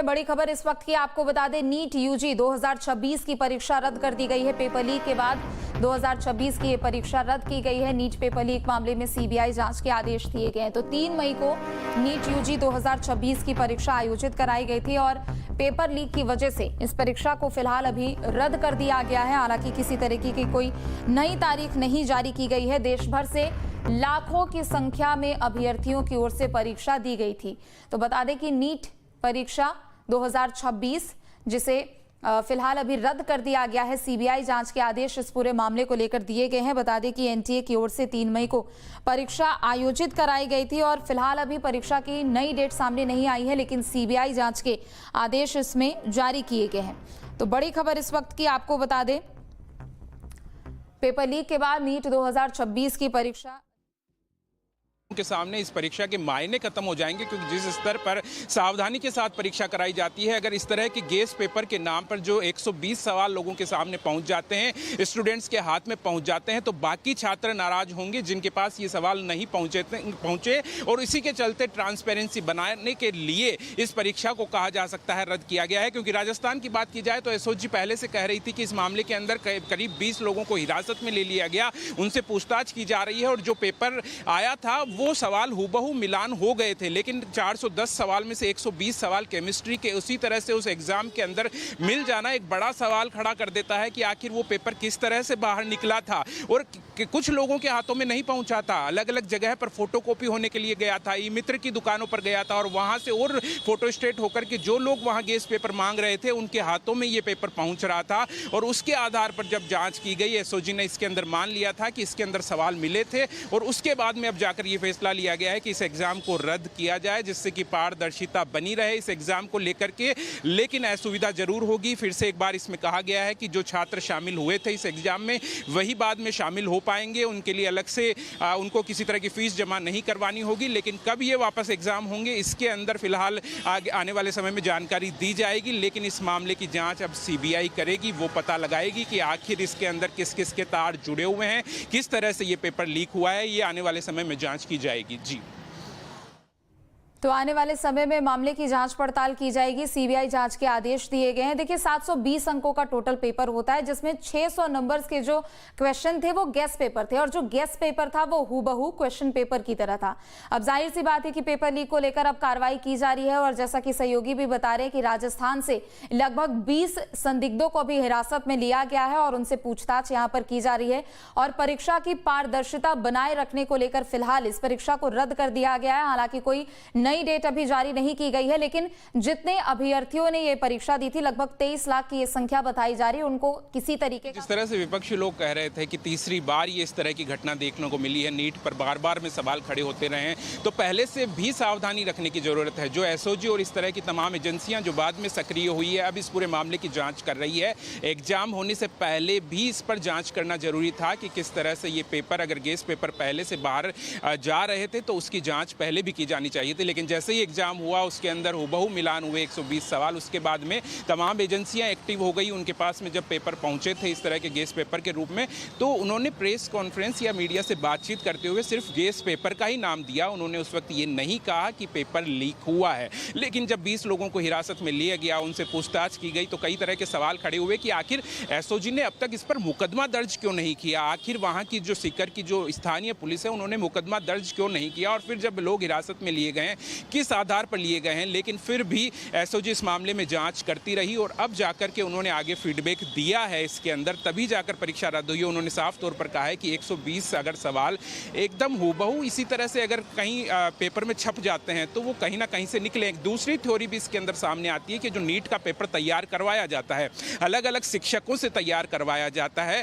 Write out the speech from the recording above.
बड़ी खबर इस वक्त की आपको बता दें, नीट यूजी 2026 की परीक्षा रद्द कर दी गई है। पेपर लीक के बाद 2026 की ये परीक्षा रद्द की गई है। नीट पेपर लीक मामले में सीबीआई जांच के आदेश दिए गए हैं। तो 3 मई को नीट यूजी 2026 की परीक्षा आयोजित कराई गई थी और पेपर लीक की वजह से इस परीक्षा को फिलहाल अभी रद्द कर दिया गया है। हालांकि किसी तरीके की कोई नई तारीख नहीं जारी की गई है। देश भर से लाखों की संख्या में अभ्यर्थियों की ओर से परीक्षा दी गई थी। तो बता दें कि नीट परीक्षा 2026 जिसे फिलहाल अभी रद्द कर दिया गया है। सीबीआई जांच के आदेश इस पूरे मामले को लेकर दिए गए हैं। बता दें कि एनटीए की ओर से 3 मई को परीक्षा आयोजित कराई गई थी और फिलहाल अभी परीक्षा की नई डेट सामने नहीं आई है, लेकिन सीबीआई जांच के आदेश इसमें जारी किए गए हैं। तो बड़ी खबर इस वक्त की आपको बता दें, पेपर लीक के बाद नीट 2026 की परीक्षा के सामने इस परीक्षा के मायने खत्म हो जाएंगे, क्योंकि जिस स्तर पर सावधानी के साथ परीक्षा कराई जाती है, अगर इस तरह की गेस पेपर के नाम पर जो 120 सवाल लोगों के सामने पहुंच जाते हैं, स्टूडेंट्स के हाथ में पहुंच जाते हैं, तो बाकी छात्र नाराज होंगे जिनके पास ये सवाल नहीं पहुंचे और इसी के चलते ट्रांसपेरेंसी बनाने के लिए इस परीक्षा को कहा जा सकता है रद्द किया गया है। क्योंकि राजस्थान की बात की जाए तो एसओजी पहले से कह रही थी कि इस मामले के अंदर करीब 20 लोगों को हिरासत में ले लिया गया, उनसे पूछताछ की जा रही है और जो पेपर आया था वो सवाल हूबहू मिलान हो गए थे। लेकिन 410 सवाल में से 120 सवाल केमिस्ट्री के उसी तरह से उस एग्जाम के अंदर मिल जाना एक बड़ा सवाल खड़ा कर देता है कि आखिर वो पेपर किस तरह से बाहर निकला था और कुछ लोगों के हाथों में नहीं पहुंचा था। अलग अलग जगह पर फोटोकॉपी होने के लिए गया था, ई मित्र की दुकानों पर गया था और वहां से और फोटोस्टेट होकर के जो लोग वहां गेस पेपर मांग रहे थे उनके हाथों में ये पेपर पहुंच रहा था। और उसके आधार पर जब जांच की गई, एसओजी ने इसके अंदर मान लिया था कि इसके अंदर सवाल मिले थे और उसके बाद में अब जाकर ये फैसला लिया गया है कि इस एग्जाम को रद्द किया जाए, जिससे कि पारदर्शिता बनी रहे इस एग्जाम को लेकर के। लेकिन असुविधा जरूर होगी। फिर से एक बार इसमें कहा गया है कि जो छात्र शामिल हुए थे इस एग्जाम में वही बाद में शामिल हो पाएंगे, उनके लिए अलग से उनको किसी तरह की फीस जमा नहीं करवानी होगी। लेकिन कब ये वापस एग्जाम होंगे इसके अंदर फिलहाल आने वाले समय में जानकारी दी जाएगी। लेकिन इस मामले की जांच अब सीबीआई करेगी, वो पता लगाएगी कि आखिर इसके अंदर किस किस के तार जुड़े हुए हैं, किस तरह से ये पेपर लीक हुआ है। ये आने वाले समय में जांच की जाएगी। जी, तो आने वाले समय में मामले की जांच पड़ताल की जाएगी। सीबीआई जांच के आदेश दिए गए हैं। देखिए, 720 अंकों का टोटल पेपर होता है, जिसमें 600 नंबर्स के जो क्वेश्चन थे वो गेस पेपर थे और जो गेस पेपर था वो हूबहू क्वेश्चन पेपर की तरह था। अब जाहिर सी बात है कि पेपर लीक को लेकर अब कार्रवाई की जा रही है और जैसा कि सहयोगी भी बता रहे हैं कि राजस्थान से लगभग 20 संदिग्धों को भी हिरासत में लिया गया है और उनसे पूछताछ यहाँ पर की जा रही है और परीक्षा की पारदर्शिता बनाए रखने को लेकर फिलहाल इस परीक्षा को रद्द कर दिया गया है। हालांकि कोई नई डेट अभी जारी नहीं की गई है, लेकिन जितने अभ्यर्थियों ने ये परीक्षा दी थी, लगभग 23 लाख की ये संख्या बताई जा रही है, उनको किसी तरीके जिस तरह से विपक्षी लोग कह रहे थे कि तीसरी बार ये इस तरह की घटना देखने को मिली है, नीट पर बार बार में सवाल खड़े होते रहे हैं, तो पहले से भी सावधानी रखने की जरूरत है। जो एसओजी और इस तरह की तमाम एजेंसियां जो बाद में सक्रिय हुई है, अब इस पूरे मामले की जांच कर रही है। एग्जाम होने से पहले भी इस पर जांच करना जरूरी था कि किस तरह से ये पेपर, अगर गेस पेपर पहले से बाहर जा रहे थे तो उसकी जांच पहले भी की जानी चाहिए थी। लेकिन जैसे ही एग्जाम हुआ उसके अंदर हूबहू मिलान हुए 120 सवाल, उसके बाद में तमाम एजेंसियां एक्टिव हो गई। उनके पास में जब पेपर पहुंचे थे इस तरह के गेस पेपर के रूप में, तो उन्होंने प्रेस कॉन्फ्रेंस या मीडिया से बातचीत करते हुए सिर्फ गेस पेपर का ही नाम दिया। उन्होंने उस वक्त ये नहीं कहा कि पेपर लीक हुआ है। लेकिन जब 20 लोगों को हिरासत में लिया गया, उनसे पूछताछ की गई, तो कई तरह के सवाल खड़े हुए कि आखिर एसओजी ने अब तक इस पर मुकदमा दर्ज क्यों नहीं किया, आखिर वहां की जो सीकर की जो स्थानीय पुलिस है उन्होंने मुकदमा दर्ज क्यों नहीं किया, और फिर जब लोग हिरासत में लिए गए हैं किस आधार पर लिए गए हैं। लेकिन फिर भी एसओजी इस मामले में जांच करती रही और अब जाकर के उन्होंने आगे फीडबैक दिया है इसके अंदर, तभी जाकर परीक्षा रद्द हुई। उन्होंने साफ तौर पर कहा है कि 120 अगर सवाल एकदम हूबहू इसी तरह से अगर कहीं पेपर में छप जाते हैं तो वो कहीं ना कहीं से निकले। दूसरी थ्योरी भी इसके अंदर सामने आती है कि जो नीट का पेपर तैयार करवाया जाता है, अलग अलग शिक्षकों से तैयार करवाया जाता है,